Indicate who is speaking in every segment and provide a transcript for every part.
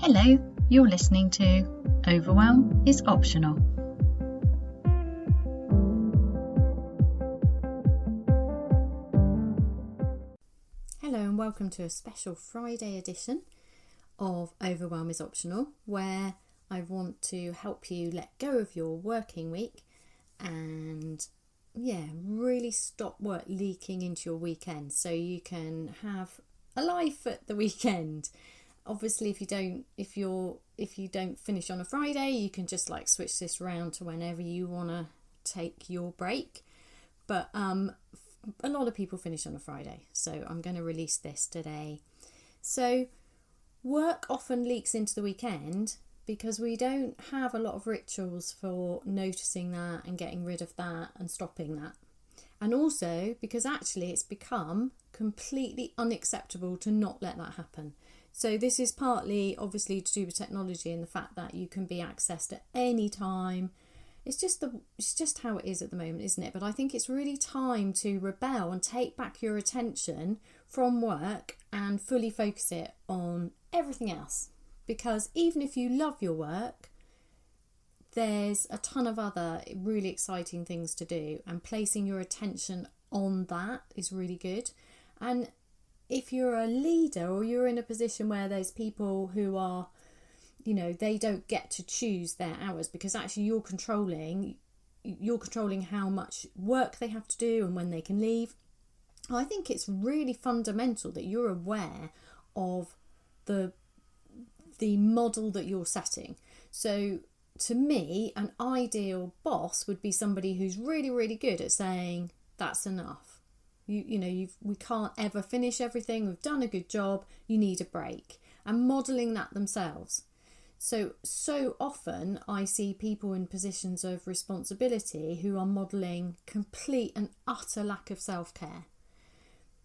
Speaker 1: Hello, you're listening to Overwhelm is Optional. Hello and welcome to a special Friday edition of Overwhelm is Optional, where I want to help you let go of your working week and really stop work leaking into your weekend so you can have a life at the weekend. Obviously, if you don't finish on a Friday, you can just switch this around to whenever you want to take your break. But a lot of people finish on a Friday, so I'm going to release this today. So work often leaks into the weekend because we don't have a lot of rituals for noticing that and getting rid of that and stopping that. And also because actually it's become completely unacceptable to not let that happen. So this is partly obviously to do with technology and the fact that you can be accessed at any time. It's just how it is at the moment, isn't it? But I think it's really time to rebel and take back your attention from work and fully focus it on everything else. Because even if you love your work, there's a ton of other really exciting things to do, and placing your attention on that is really good. And if you're a leader or you're in a position where there's people who are, they don't get to choose their hours because actually you're controlling how much work they have to do and when they can leave. I think it's really fundamental that you're aware of the model that you're setting. So to me, an ideal boss would be somebody who's really, really good at saying, that's enough. We can't ever finish everything. We've done a good job. You need a break, and modelling that themselves. So often I see people in positions of responsibility who are modelling complete and utter lack of self-care.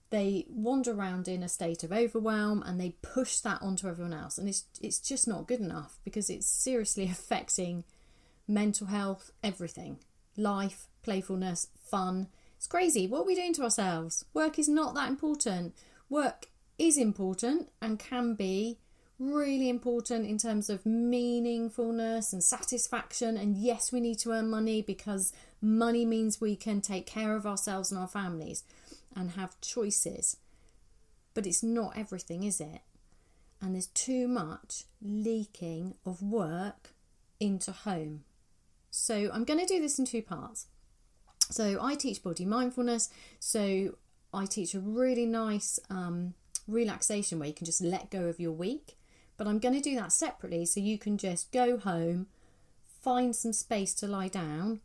Speaker 1: They wander around in a state of overwhelm and they push that onto everyone else, and it's just not good enough because it's seriously affecting mental health, everything, life, playfulness, fun. It's crazy. What are we doing to ourselves? Work is not that important. Work is important and can be really important in terms of meaningfulness and satisfaction. And yes, we need to earn money because money means we can take care of ourselves and our families and have choices. But it's not everything, is it? And there's too much leaking of work into home. So I'm going to do this in two parts. So I teach body mindfulness, so I teach a really nice relaxation where you can just let go of your week, but I'm going to do that separately so you can just go home, find some space to lie down.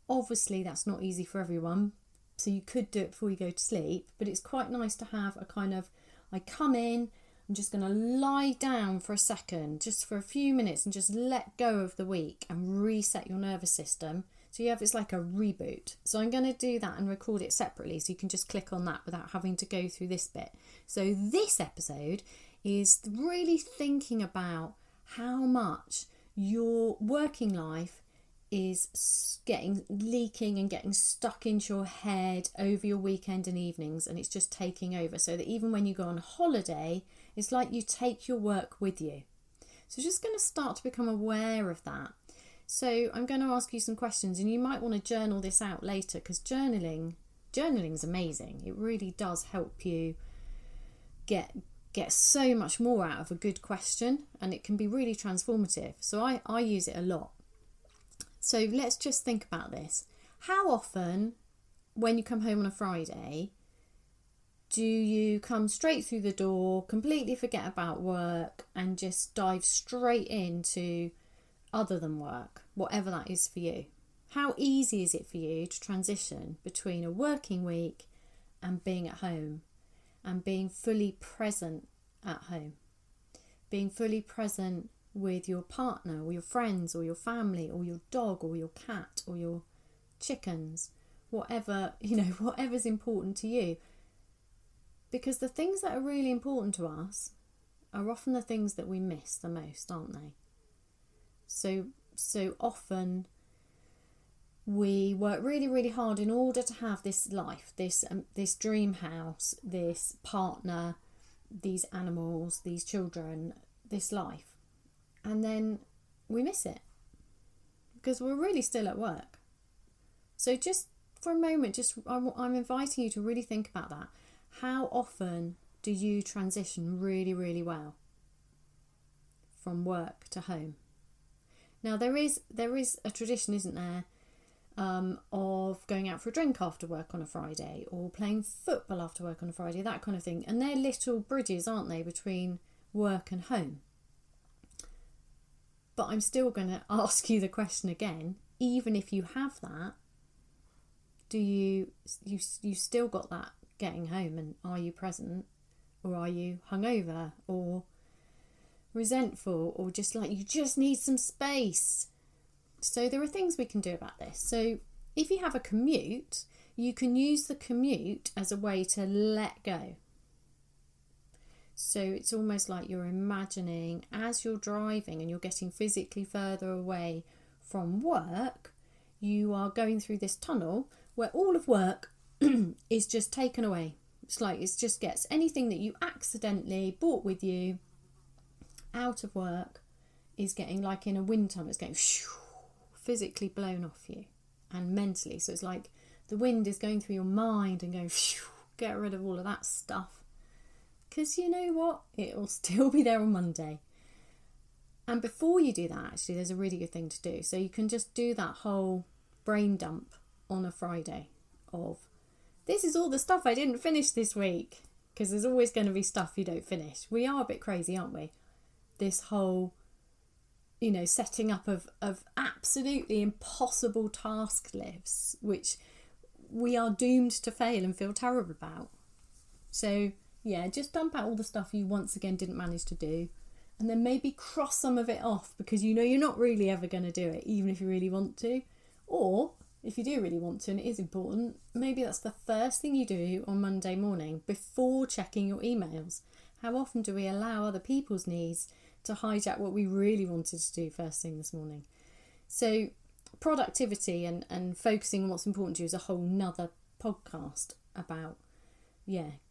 Speaker 1: Obviously that's not easy for everyone, so you could do it before you go to sleep, but it's quite nice to have a kind of, I come in, I'm just going to lie down for a second, just for a few minutes, and just let go of the week and reset your nervous system. So it's like a reboot. So I'm going to do that and record it separately so you can just click on that without having to go through this bit. So this episode is really thinking about how much your working life is leaking and getting stuck into your head over your weekend and evenings, and it's just taking over, so that even when you go on holiday, it's like you take your work with you. So just going to start to become aware of that. So I'm going to ask you some questions, and you might want to journal this out later, because journaling's amazing. It really does help you get so much more out of a good question, and it can be really transformative. So I use it a lot. So let's just think about this. How often, when you come home on a Friday, do you come straight through the door, completely forget about work, and just dive straight into other than work, whatever that is for you? How easy is it for you to transition between a working week and being at home and being fully present at home, being fully present with your partner or your friends or your family or your dog or your cat or your chickens, whatever's important to you? Because the things that are really important to us are often the things that we miss the most, aren't they? So often we work really, really hard in order to have this life, this dream house, this partner, these animals, these children, this life. and then we miss it because we're really still at work. So just for a moment, I'm inviting you to really think about that. How often do you transition really, really well from work to home? Now there is a tradition, isn't there, of going out for a drink after work on a Friday, or playing football after work on a Friday, that kind of thing. And they're little bridges, aren't they, between work and home. But I'm still going to ask you the question again. Even if you have that, do you still got that getting home, and are you present, or are you hungover, or resentful, or just like you just need some space? So there are things we can do about this. So if you have a commute, you can use the commute as a way to let go. So it's almost like you're imagining as you're driving and you're getting physically further away from work, you are going through this tunnel where all of work is just taken away. It's like it just gets anything that you accidentally brought with you out of work is getting, like in a wind tunnel, it's getting physically blown off you and mentally. So it's like the wind is going through your mind and going, get rid of all of that stuff. Because you know what? It'll still be there on Monday. And before you do that, actually, there's a really good thing to do. So you can just do that whole brain dump on a Friday of, this is all the stuff I didn't finish this week. Because there's always going to be stuff you don't finish. We are a bit crazy, aren't we? This whole, setting up of absolutely impossible task lists, which we are doomed to fail and feel terrible about. So yeah, just dump out all the stuff you once again didn't manage to do, and then maybe cross some of it off because you're not really ever going to do it, even if you really want to. Or if you do really want to and it is important, maybe that's the first thing you do on Monday morning before checking your emails. How often do we allow other people's needs to hijack what we really wanted to do first thing this morning? So productivity and focusing on what's important to you is a whole nother podcast about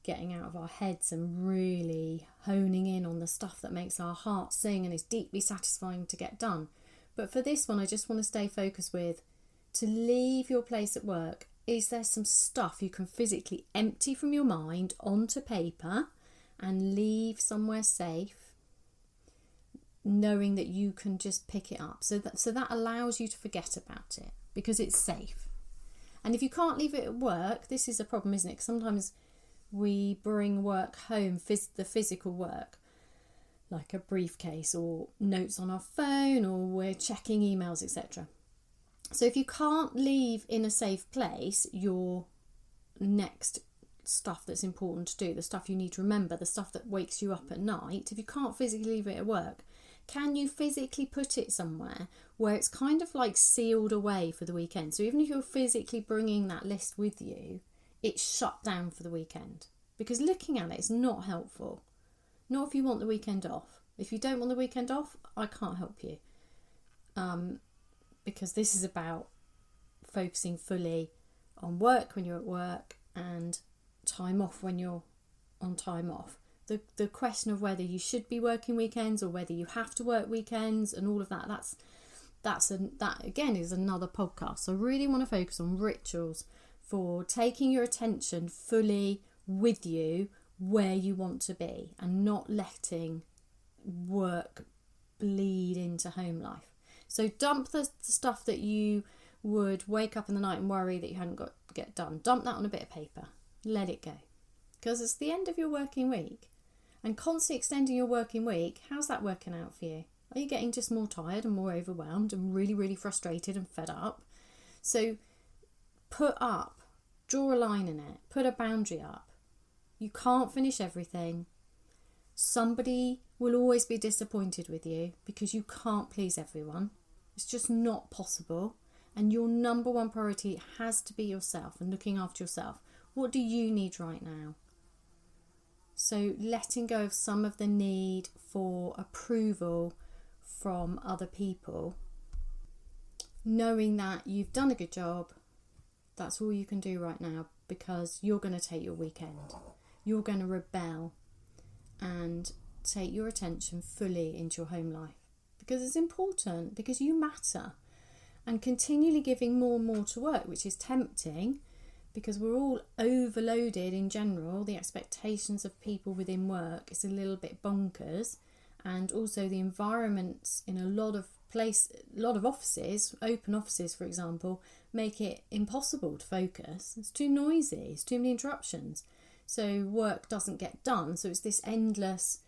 Speaker 1: getting out of our heads and really honing in on the stuff that makes our heart sing and is deeply satisfying to get done. But for this one, I just want to stay focused with, to leave your place at work, is there some stuff you can physically empty from your mind onto paper and leave somewhere safe, knowing that you can just pick it up? So that allows you to forget about it because it's safe. And if you can't leave it at work, this is a problem, isn't it? Because sometimes we bring work home, the physical work, like a briefcase or notes on our phone, or we're checking emails, etc. So if you can't leave in a safe place your next stuff that's important to do, the stuff you need to remember, the stuff that wakes you up at night, if you can't physically leave it at work, can you physically put it somewhere where it's kind of like sealed away for the weekend? So even if you're physically bringing that list with you, it's shut down for the weekend, because looking at it is not helpful. Not if you want the weekend off. If you don't want the weekend off, I can't help you. Because this is about focusing fully on work when you're at work and time off when you're on time off. The question of whether you should be working weekends or whether you have to work weekends and all of that, that again is another podcast. So I really want to focus on rituals for taking your attention fully with you where you want to be and not letting work bleed into home life. So dump the stuff that you would wake up in the night and worry that you hadn't got to get done. Dump that on a bit of paper. Let it go. Because it's the end of your working week. And constantly extending your working week, how's that working out for you? Are you getting just more tired and more overwhelmed and really, really frustrated and fed up? So draw a line in it, put a boundary up. You can't finish everything. Somebody will always be disappointed with you because you can't please everyone. It's just not possible. And your number one priority has to be yourself and looking after yourself. What do you need right now? So letting go of some of the need for approval from other people, knowing that you've done a good job, that's all you can do right now, because you're going to take your weekend. You're going to rebel and take your attention fully into your home life. because it's important, because you matter. And continually giving more and more to work, which is tempting because we're all overloaded in general. The expectations of people within work is a little bit bonkers. And also the environments in a lot of offices, open offices for example, make it impossible to focus. It's too noisy, it's too many interruptions. So work doesn't get done. So it's this endless,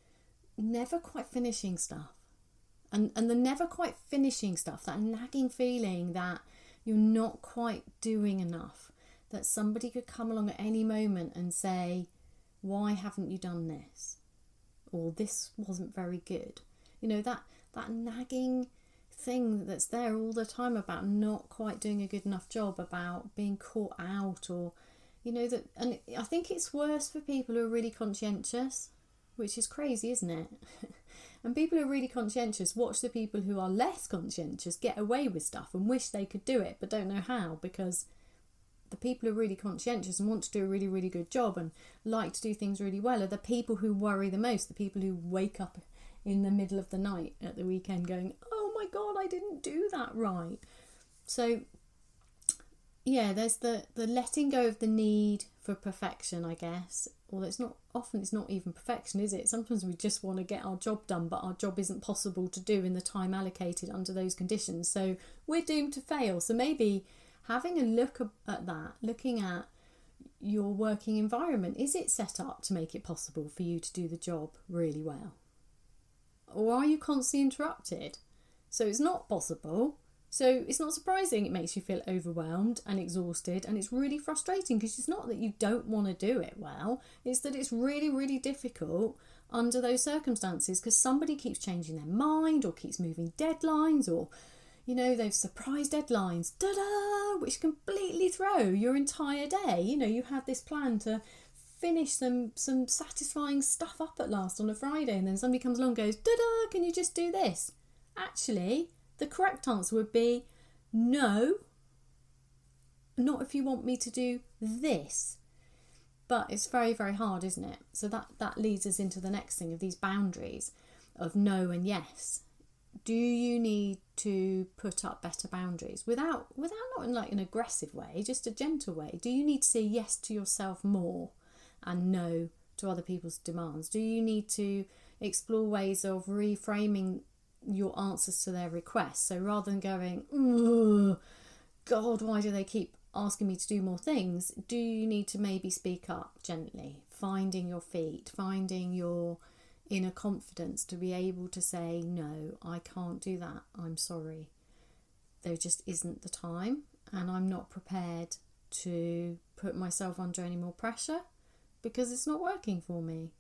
Speaker 1: never quite finishing stuff. And the never quite finishing stuff, that nagging feeling that you're not quite doing enough, that somebody could come along at any moment and say, why haven't you done this? Or this wasn't very good. You know, that nagging thing that's there all the time about not quite doing a good enough job, about being caught out, or, you know, that. And I think it's worse for people who are really conscientious, which is crazy, isn't it? And people who are really conscientious watch the people who are less conscientious get away with stuff and wish they could do it but don't know how, because the people who are really conscientious and want to do a really, really good job and like to do things really well are the people who worry the most, the people who wake up in the middle of the night at the weekend going, oh my God, I didn't do that right. So yeah, there's the letting go of the need for perfection, I guess. Although it's not even perfection, is it? Sometimes we just want to get our job done, but our job isn't possible to do in the time allocated under those conditions. So we're doomed to fail. So maybe having a look at that, looking at your working environment, is it set up to make it possible for you to do the job really well? Or are you constantly interrupted? So it's not possible. So it's not surprising it makes you feel overwhelmed and exhausted, and it's really frustrating because it's not that you don't want to do it well, it's that it's really, really difficult under those circumstances because somebody keeps changing their mind or keeps moving deadlines, or, you know, they've surprise deadlines, which completely throw your entire day. You know, you had this plan to finish some satisfying stuff up at last on a Friday, and then somebody comes along and goes, can you just do this? Actually, the correct answer would be no, not if you want me to do this. But it's very, very hard, isn't it? So that leads us into the next thing of these boundaries of no and yes. Do you need to put up better boundaries without not in like an aggressive way, just a gentle way? Do you need to say yes to yourself more and no to other people's demands? Do you need to explore ways of reframing your answers to their requests? So rather than going, oh God, why do they keep asking me to do more things? Do you need to maybe speak up gently, finding your feet, finding your inner confidence to be able to say, no, I can't do that. I'm sorry. There just isn't the time, and I'm not prepared to put myself under any more pressure because it's not working for me.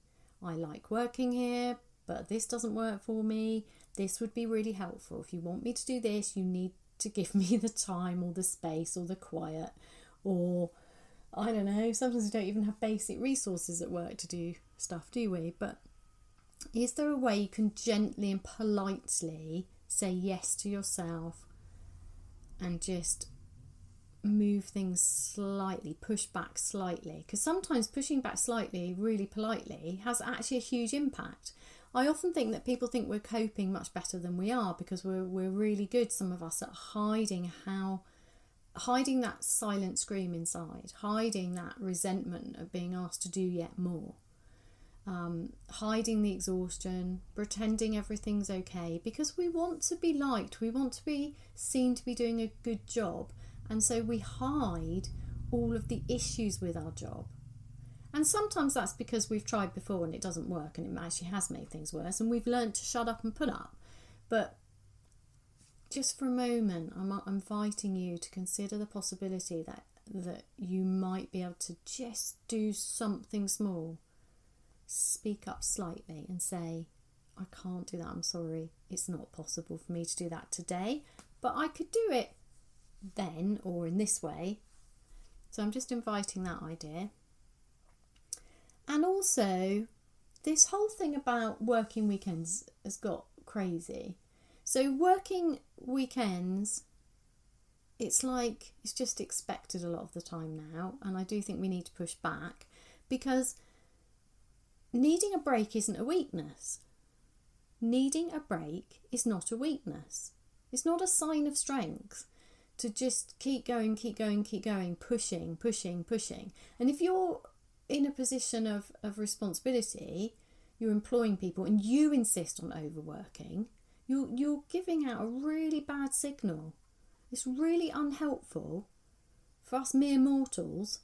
Speaker 1: I like working here, but this doesn't work for me. This would be really helpful. If you want me to do this, you need to give me the time or the space or the quiet, or I don't know, sometimes we don't even have basic resources at work to do stuff, do we? But is there a way you can gently and politely say yes to yourself and just move things slightly, push back slightly? Because sometimes pushing back slightly, really politely, has actually a huge impact. I often think that people think we're coping much better than we are because we're really good, some of us, at hiding that silent scream inside, hiding that resentment of being asked to do yet more, hiding the exhaustion, pretending everything's okay because we want to be liked, we want to be seen to be doing a good job, and so we hide all of the issues with our job. And sometimes that's because we've tried before and it doesn't work and it actually has made things worse and we've learned to shut up and put up. But just for a moment, I'm inviting you to consider the possibility that you might be able to just do something small. Speak up slightly and say, I can't do that, I'm sorry. It's not possible for me to do that today, but I could do it then or in this way. So I'm just inviting that idea. And also, this whole thing about working weekends has got crazy. So working weekends, it's just expected a lot of the time now. And I do think we need to push back because needing a break isn't a weakness. needing a break is not a weakness. It's not a sign of strength to just keep going, pushing. And if you're in a position of responsibility, you're employing people and you insist on overworking, you're giving out a really bad signal. It's really unhelpful for us mere mortals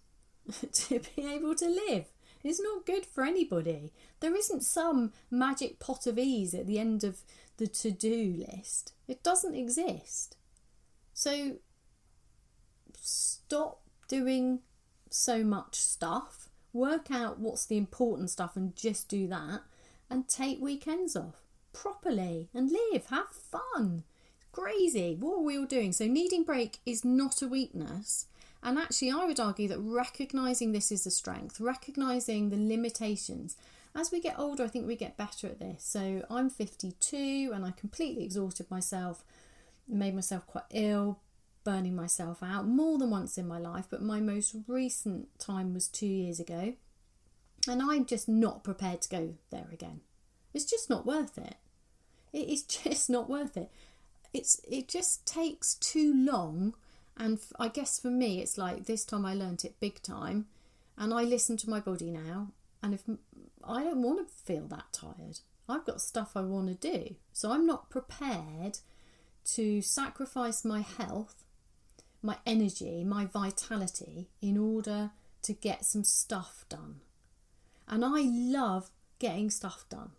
Speaker 1: to be able to live. It's not good for anybody. There isn't some magic pot of ease at the end of the to-do list. It doesn't exist. So stop doing so much stuff. Work out what's the important stuff and just do that. And take weekends off properly and live. Have fun. It's crazy. What are we all doing? So needing break is not a weakness. And actually, I would argue that recognising this is a strength, recognising the limitations. As we get older, I think we get better at this. So I'm 52 and I completely exhausted myself, made myself quite ill, burning myself out more than once in my life. But my most recent time was 2 years ago. And I'm just not prepared to go there again. It's just not worth it. It is just not worth it. It just takes too long. And I guess for me, it's like this time I learnt it big time. And I listen to my body now. And if I don't want to feel that tired, I've got stuff I want to do. So I'm not prepared to sacrifice my health, my energy, my vitality in order to get some stuff done. And I love getting stuff done.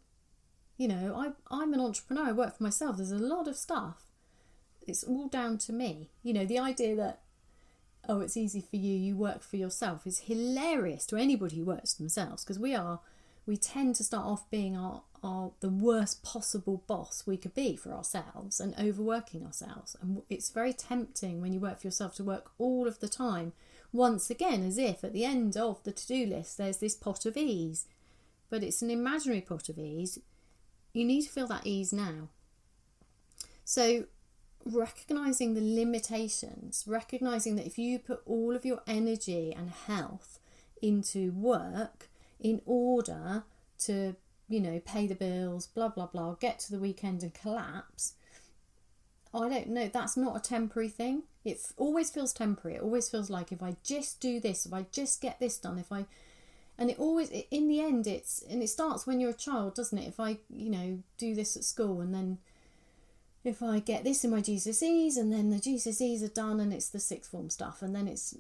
Speaker 1: You know, I'm an entrepreneur. I work for myself. There's a lot of stuff. It's all down to me. You know, the idea that, oh, it's easy for you, you work for yourself is hilarious to anybody who works for themselves, because we tend to start off being the worst possible boss we could be for ourselves and overworking ourselves. And it's very tempting when you work for yourself to work all of the time, once again, as if at the end of the to-do list there's this pot of ease. But it's an imaginary pot of ease. You need to feel that ease now. So recognising the limitations, recognising that if you put all of your energy and health into work in order to, you know, pay the bills, blah, blah, blah, get to the weekend and collapse, I don't know, that's not a temporary thing. It always feels temporary. It always feels like if I just do this, if I just get this done, and it always, in the end, it starts when you're a child, doesn't it? If I, you know, do this at school and then if I get this in my GCSEs and then the GCSEs are done and it's the sixth form stuff and then it's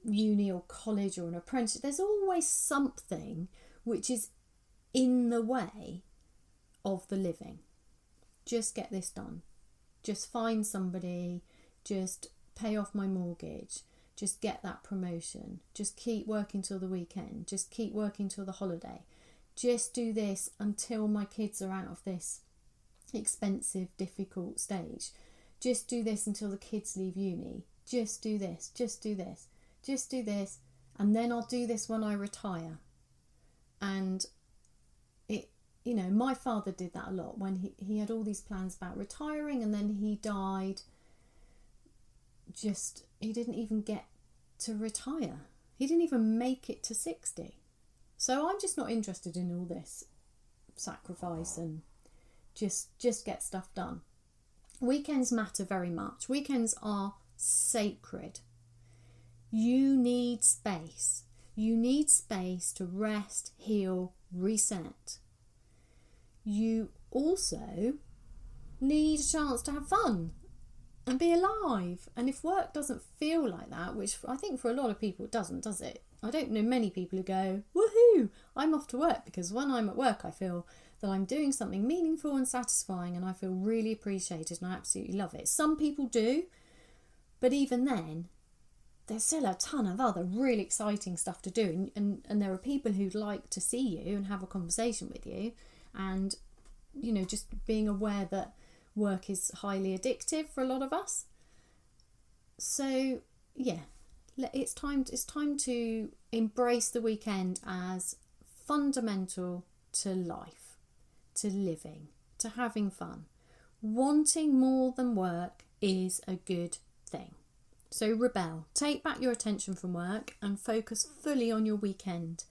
Speaker 1: uni or college or an apprenticeship, there's always something which is in the way of the living. Just get this done. Just find somebody, just pay off my mortgage, just get that promotion, just keep working till the weekend, just keep working till the holiday, just do this until my kids are out of this expensive, difficult stage, just do this until the kids leave uni, just do this, just do this, just do this, and then I'll do this when I retire. And it, you know, my father did that a lot when he had all these plans about retiring, and then he died. He didn't even get to retire. He didn't even make it to 60. So I'm just not interested in all this sacrifice and just get stuff done. Weekends matter very much. Weekends are sacred. You need space. You need space to rest, heal, reset. You also need a chance to have fun and be alive. And if work doesn't feel like that, which I think for a lot of people it doesn't, does it? I don't know many people who go, woohoo, I'm off to work, because when I'm at work I feel that I'm doing something meaningful and satisfying and I feel really appreciated and I absolutely love it. Some people do, but even then, there's still a ton of other really exciting stuff to do, and there are people who'd like to see you and have a conversation with you, and, you know, just being aware that work is highly addictive for a lot of us. So, yeah, it's time to embrace the weekend as fundamental to life, to living, to having fun. Wanting more than work is a good thing. So rebel, take back your attention from work and focus fully on your weekend.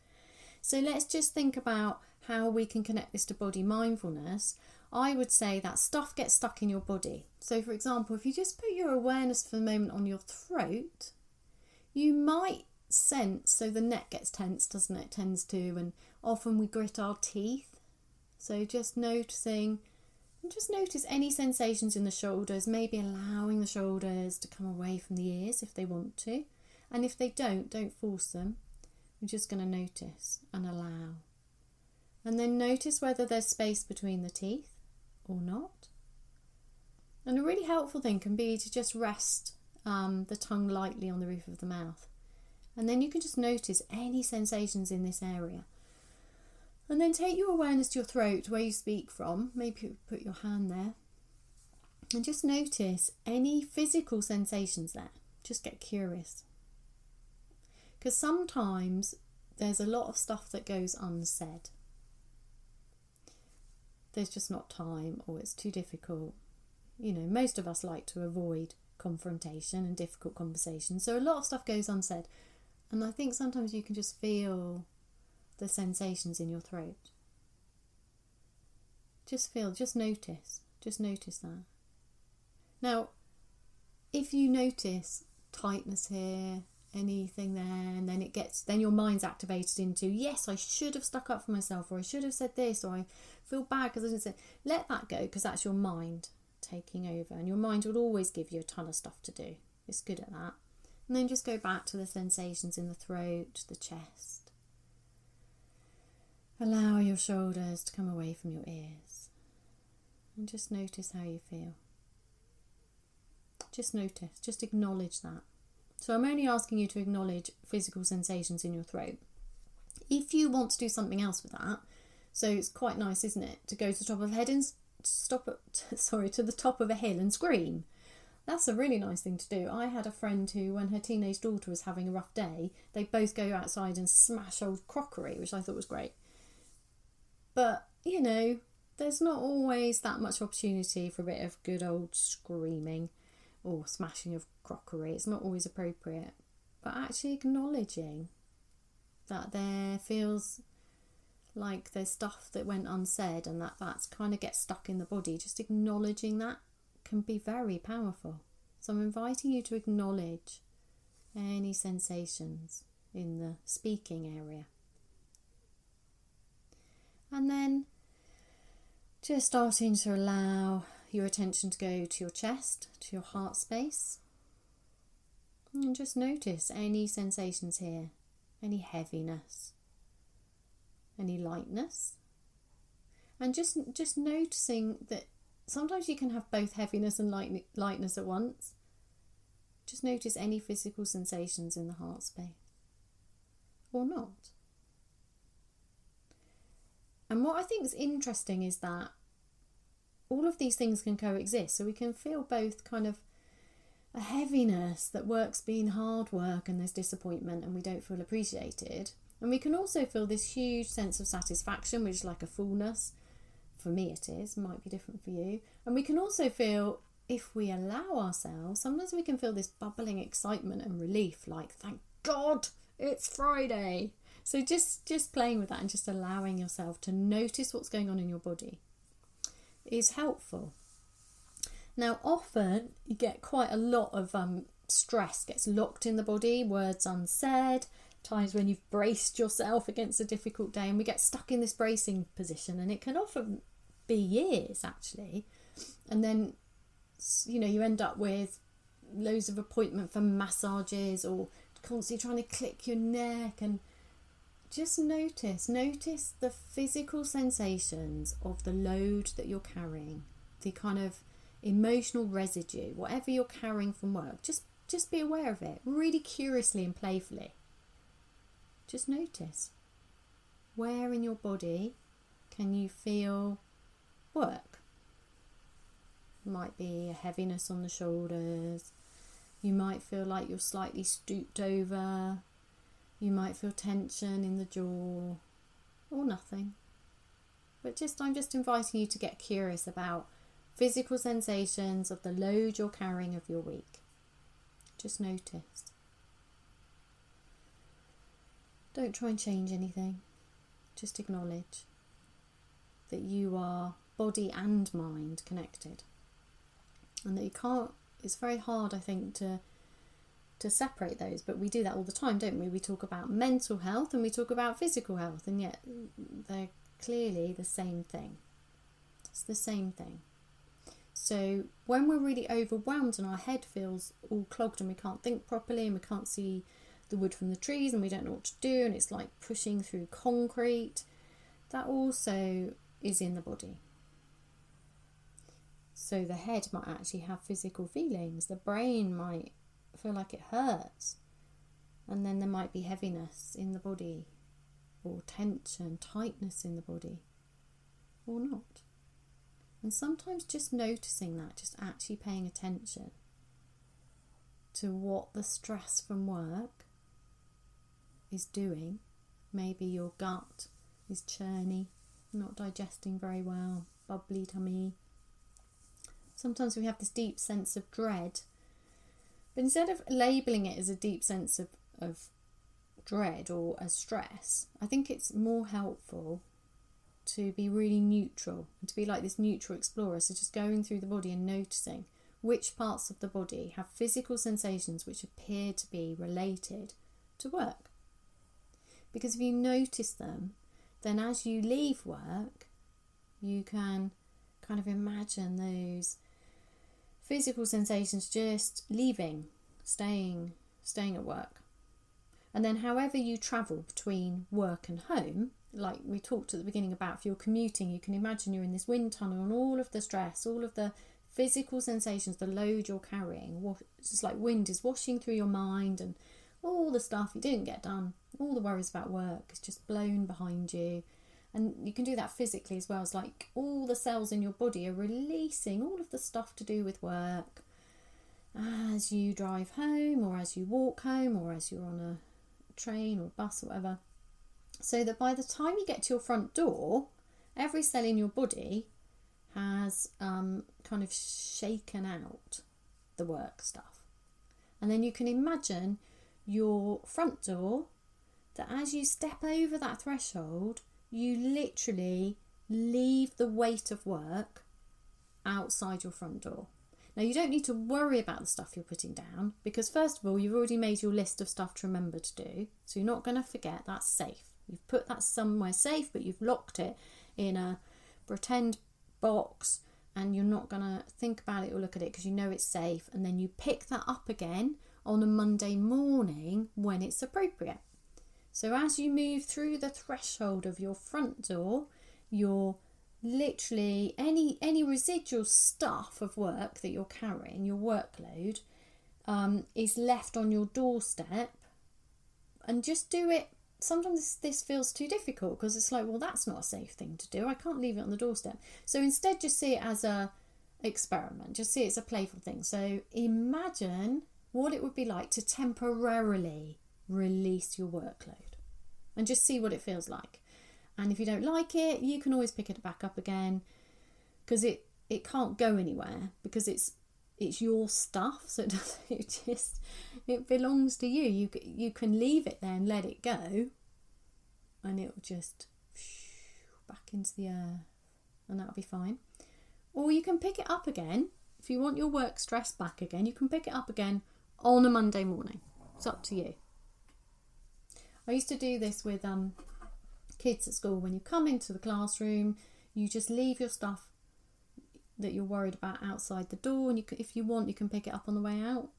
Speaker 1: So let's just think about how we can connect this to body mindfulness, I would say that stuff gets stuck in your body. So for example, if you just put your awareness for a moment on your throat, you might sense, so the neck gets tense, doesn't it? It tends to, and often we grit our teeth. So just noticing, and just notice any sensations in the shoulders, maybe allowing the shoulders to come away from the ears if they want to. And if they don't force them. We're just going to notice and allow. And then notice whether there's space between the teeth or not. And a really helpful thing can be to just rest the tongue lightly on the roof of the mouth. And then you can just notice any sensations in this area. And then take your awareness to your throat, where you speak from. Maybe put your hand there. And just notice any physical sensations there. Just get curious. Because sometimes there's a lot of stuff that goes unsaid. There's just not time, or it's too difficult. You know, most of us like to avoid confrontation and difficult conversations. So a lot of stuff goes unsaid. And I think sometimes you can just feel the sensations in your throat. Just notice that. Now, if you notice tightness here, anything there, and then your mind's activated into, yes, I should have stuck up for myself, or I should have said this, or I feel bad because I didn't say, let that go, because that's your mind taking over, and your mind will always give you a ton of stuff to do. It's good at that. And then just go back to the sensations in the throat, the chest. Allow your shoulders to come away from your ears, and just notice how you feel. Just notice, just acknowledge that. So I'm only asking you to acknowledge physical sensations in your throat. If you want to do something else with that, so it's quite nice, isn't it, to go to the top of a head and to the top of a hill and scream. That's a really nice thing to do. I had a friend who, when her teenage daughter was having a rough day, they both go outside and smash old crockery, which I thought was great. But, you know, there's not always that much opportunity for a bit of good old screaming or smashing of crockery. It's not always appropriate. But actually acknowledging that there feels like there's stuff that went unsaid and that's kind of gets stuck in the body, just acknowledging that can be very powerful. So I'm inviting you to acknowledge any sensations in the speaking area. And then just starting to allow your attention to go to your chest, to your heart space. And just notice any sensations here, any heaviness, any lightness. And just noticing that sometimes you can have both heaviness and lightness at once. Just notice any physical sensations in the heart space, or not. And what I think is interesting is that all of these things can coexist. So we can feel both kind of a heaviness that work's been hard work and there's disappointment and we don't feel appreciated. And we can also feel this huge sense of satisfaction, which is like a fullness. For me it is, might be different for you. And we can also feel, if we allow ourselves, sometimes we can feel this bubbling excitement and relief, like, thank God it's Friday. So just playing with that and just allowing yourself to notice what's going on in your body is helpful. Now, often you get quite a lot of stress gets locked in the body, words unsaid, times when you've braced yourself against a difficult day, and we get stuck in this bracing position, and it can often be years actually. And then, you know, you end up with loads of appointment for massages or constantly trying to click your neck. And just notice the physical sensations of the load that you're carrying, the kind of emotional residue, whatever you're carrying from work. Just be aware of it, really curiously and playfully. Just notice, where in your body can you feel work? It might be a heaviness on the shoulders. You might feel like you're slightly stooped over. You might feel tension in the jaw, or nothing. But I'm just inviting you to get curious about physical sensations of the load you're carrying of your week. Just notice. Don't try and change anything. Just acknowledge. that you are body and mind connected, and that you can't, it's very hard, I think, to separate those, but we do that all the time, don't we? We talk about mental health and we talk about physical health, and yet they're clearly the same thing. It's the same thing. So when we're really overwhelmed and our head feels all clogged and we can't think properly and we can't see the wood from the trees and we don't know what to do and it's like pushing through concrete, that also is in the body. So the head might actually have physical feelings. The brain might feel like it hurts. And then there might be heaviness in the body, or tension, tightness in the body, or not. And sometimes just noticing that, just actually paying attention to what the stress from work is doing. Maybe your gut is churny, not digesting very well, bubbly tummy. Sometimes we have this deep sense of dread. But instead of labelling it as a deep sense of dread or as stress, I think it's more helpful to be really neutral and to be like this neutral explorer. So just going through the body and noticing which parts of the body have physical sensations which appear to be related to work. Because if you notice them, then as you leave work, you can kind of imagine those physical sensations just leaving, staying at work. And then however you travel between work and home, like we talked at the beginning about, if you're commuting, you can imagine you're in this wind tunnel and all of the stress, all of the physical sensations, the load you're carrying, it's just like wind is washing through your mind, and all the stuff you didn't get done, all the worries about work is just blown behind you. And you can do that physically as well. It's like all the cells in your body are releasing all of the stuff to do with work as you drive home, or as you walk home, or as you're on a train or a bus or whatever. So that by the time you get to your front door, every cell in your body has kind of shaken out the work stuff. And then you can imagine your front door, that as you step over that threshold, you literally leave the weight of work outside your front door. Now, you don't need to worry about the stuff you're putting down, because first of all, you've already made your list of stuff to remember to do. So you're not going to forget. That's safe. You've put that somewhere safe, but you've locked it in a pretend box, and you're not going to think about it or look at it because you know it's safe. And then you pick that up again on a Monday morning when it's appropriate. So as you move through the threshold of your front door, you're literally, any residual stuff of work that you're carrying, your workload, is left on your doorstep. And just do it. Sometimes this feels too difficult because it's like, well, that's not a safe thing to do. I can't leave it on the doorstep. So instead, just see it as a experiment. Just see it as a playful thing. So imagine what it would be like to temporarily release your workload and just see what it feels like. And if you don't like it, you can always pick it back up again, because it can't go anywhere, because it's your stuff. So it belongs to you. You can leave it there and let it go, and it will just back into the earth, and that'll be fine. Or you can pick it up again. If you want your work stress back again, you can pick it up again on a Monday morning. It's up to you. I used to do this with kids at school. When you come into the classroom, you just leave your stuff that you're worried about outside the door, and if you want, you can pick it up on the way out.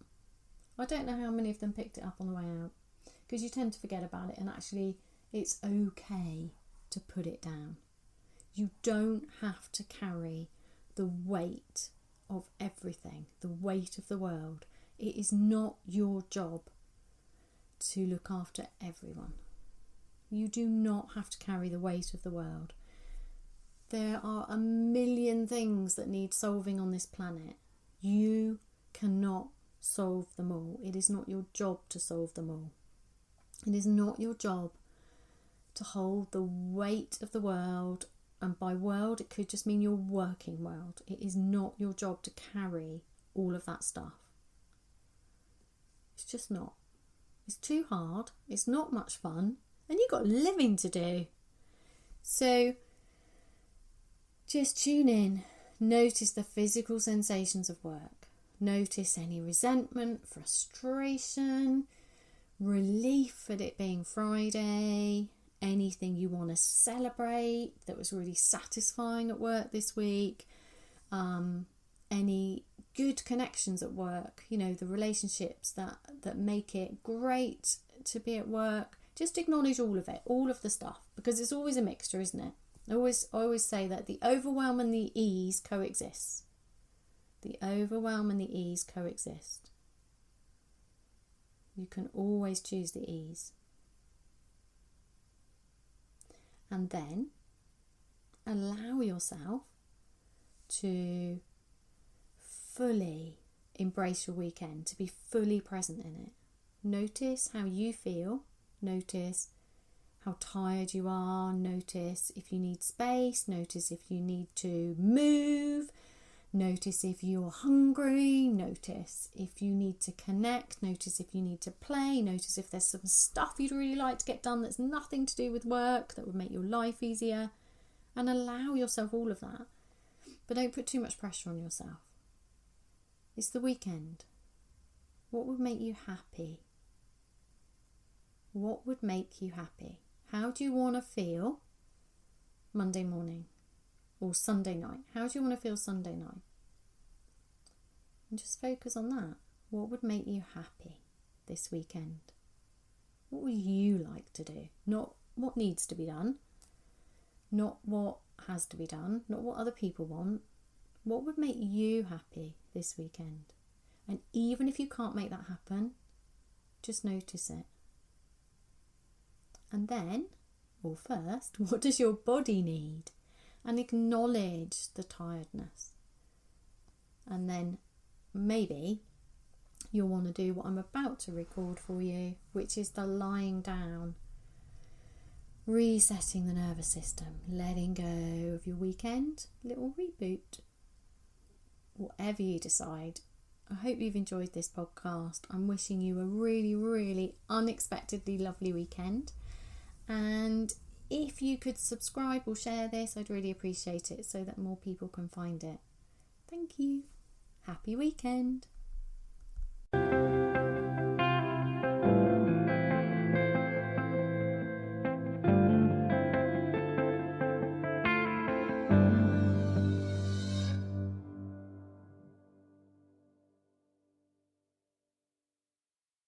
Speaker 1: I don't know how many of them picked it up on the way out, because you tend to forget about it, and actually it's okay to put it down. You don't have to carry the weight of everything, the weight of the world. It is not your job to look after everyone. You do not have to carry the weight of the world. There are a million things that need solving on this planet. You cannot solve them all. It is not your job to solve them all. It is not your job to hold the weight of the world, and by world it could just mean your working world. It is not your job to carry all of that stuff. It's just not. It's too hard. It's not much fun. And you've got living to do. So Just tune in. Notice the physical sensations of work. Notice any resentment, frustration, relief at it being Friday, anything you want to celebrate that was really satisfying at work this week, any good connections at work, the relationships that make it great to be at work. Just acknowledge all of it, all of the stuff, because it's always a mixture, isn't it? I always say that the overwhelm and the ease coexist. The overwhelm and the ease coexist. You can always choose the ease. And then allow yourself to fully embrace your weekend, to be fully present in it. Notice how you feel. Notice how tired you are. Notice if you need space. Notice if you need to move. Notice if you're hungry. Notice if you need to connect. Notice if you need to play. Notice if there's some stuff you'd really like to get done that's nothing to do with work, that would make your life easier. And allow yourself all of that. But don't put too much pressure on yourself. It's the weekend. What would make you happy? What would make you happy? How do you want to feel Monday morning or Sunday night? How do you want to feel Sunday night? And just focus on that. What would make you happy this weekend? What would you like to do? Not what needs to be done, not what has to be done, not what other people want. What would make you happy this weekend? And even if you can't make that happen, just notice it. And then, or first, what does your body need? And acknowledge the tiredness. And then maybe you'll want to do what I'm about to record for you, which is the lying down, resetting the nervous system, letting go of your weekend, little reboot. Whatever you decide. I hope you've enjoyed this podcast. I'm wishing you a really, really unexpectedly lovely weekend. And if you could subscribe or share this, I'd really appreciate it so that more people can find it. Thank you. Happy weekend.